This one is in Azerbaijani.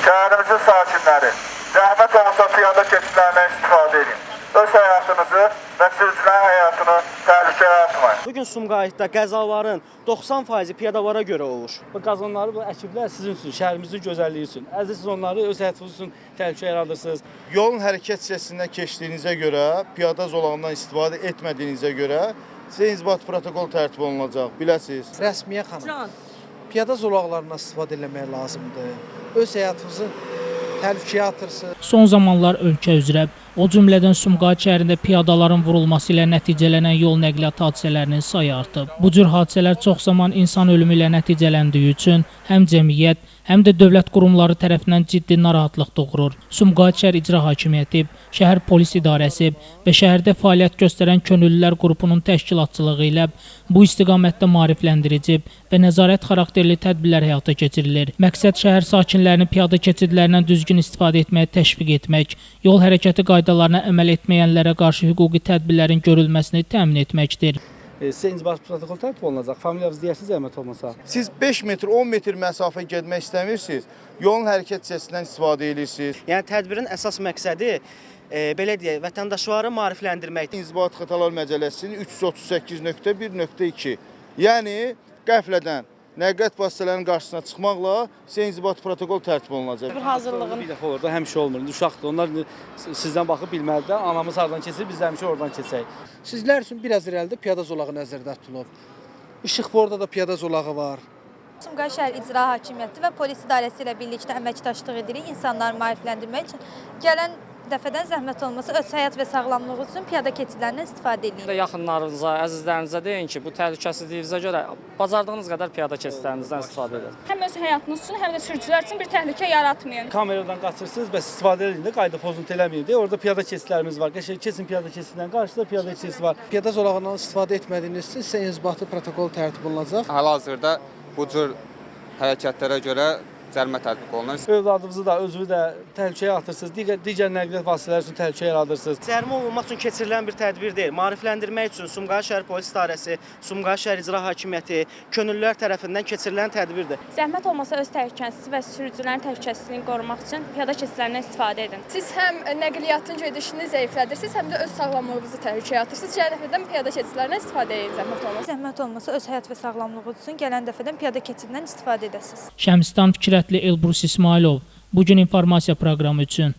Şəhərimizin sakinləri, zəhmət olmasa piyada keçidlərindən istifadə edin. Öz həyatınızı və sürücülərin həyatını təhlükəyə atmayın. Bugün Sumqayıtda qəzaların 90%-i piyadalara görə olur. Bu qazanları, bu əkiblər sizin üçün, şəhərimizin gözəlliyi üçün. Əziz siz onları öz həyatınız üçün təhlükə yaradırsınız. Yolun hərəkət hissəsindən keçdiyinizə görə, piyada zolağından istifadə etmədiyinizə görə sizə inzibati protokol tərtib olunacaq, biləsiniz. Rəsmiyə xanım, piyada zolaqlarından istifadə etmək lazımdır. Öz həyatınızı təhlükəyə atırsınız. Son zamanlar ölkə üzrə, o cümlədən Sumqayıt şəhərində piyadaların vurulması ilə nəticələnən yol nəqliyyat hadisələrinin sayı artıb. Bu cür hadisələr çox zaman insan ölümü ilə nəticələndiyi üçün həm cəmiyyət, həm də dövlət qurumları tərəfindən ciddi narahatlıq doğurur. Sumqayıt şəhər İcra Hakimiyyəti, şəhər polis idarəsi və şəhərdə fəaliyyət göstərən könüllülər qrupunun təşkilatçılığı ilə bu istiqamətdə maarifləndirici və nəzarət xarakterli tədbirlər həyata keçirilir. Məqsəd şəhər sakinlərini piyada keçidlərindən düzgün istifadə etməyə təşviq etmək, yol hərəkəti qaydalarına əməl etməyənlərə qarşı hüquqi tədbirlərin görülməsini təmin etməkdir. Sizə inzibati protokol tərtib olunacaq. Familiyanız deyərsiniz, zəhmət olmasa. Siz 5 metr, 10 metr məsafə getmək istəmirsiniz, yolun hərəkət hissəsindən istifadə edirsiniz. Yəni tədbirin əsas məqsədi belə deyək, vətəndaşları maarifləndirməkdir. İnzibati Xətalar Məcəlləsinin 338.1.2, yəni qəflədən nəqliyyat vasitələrinin qarşısına çıxmaqla sizə inzibati protokol tərtib olunacaq. Bir hazırlığın bir dəfə orada həmişə olmur. Uşaqdır, onlar sizdən baxıb bilməlidir. Anamız hardan keçir, biz həmişə oradan keçək. Sizlər üçün biraz irəlidə piyada zolağı nəzərdə tutulub. İşıqforda da piyada zolağı var. Sumqayıt şəhər İcra Hakimiyyəti və polis idarəsi ilə birlikdə əməkdaşlıq edirik insanları maarifləndirmək üçün. Gələn dəfədən zəhmət olmasa öz həyat və sağlamlığı üçün piyada keçidlərindən istifadə edin. Yaxınlarınıza, əzizlərinizə deyin ki, bu təhlükəsizliyinizə görə bacardığınız qədər piyada keçidlərinizdən istifadə edin. Həm öz həyatınız üçün, həm də sürücülər üçün bir təhlükə yaratmayın. Kameradan qaçırsınız, bəs istifadə edin də, qayda pozuntu eləməyin deyə. Orada piyada keçidlərimiz var. Qəşəng keçin piyada keçidlərindən qarşıda piyada keçidi var. Piyada zolağından istifadə etmədiyiniz üçün sizə inzibati protokol tərtib olunacaq. Hal-hazırda bu cür hərəkətlərə görə cərimə tətbiq olunur. Övladınızı da, özünü də təhlükəyə atırsınız, digər nəqliyyat vasitələri üçün təhlükə yaradırsınız. Cərimə olunmaq üçün keçirilən bir tədbir deyil. Maarifləndirmək üçün Sumqayıt şəhər polis idarəsi, Sumqayıt şəhər İcra Hakimiyyəti, könüllülər tərəfindən keçirilən tədbirdir. Zəhmət olmasa öz təhlükəsizliyi və sürücülərin təhlükəsizliyini qorumaq üçün piyada keçidlərindən istifadə edin. Siz həm nəqliyyatın gedişini zəiflədirsiniz, həm də öz sağlamlığınızı təhlükəyə atırsınız. Gələn dəfədən piyada keçidlərindən istifadə edin zəhmət olmasa. Zəhmət olmasa öz həyat və sağlamlığı üçün gələn dəfədən piyada keçidlərindən istifadə edəsiniz. Şəmstan Fikrətli, Elbrus İsmailov, Bugün informasiya proqramı üçün.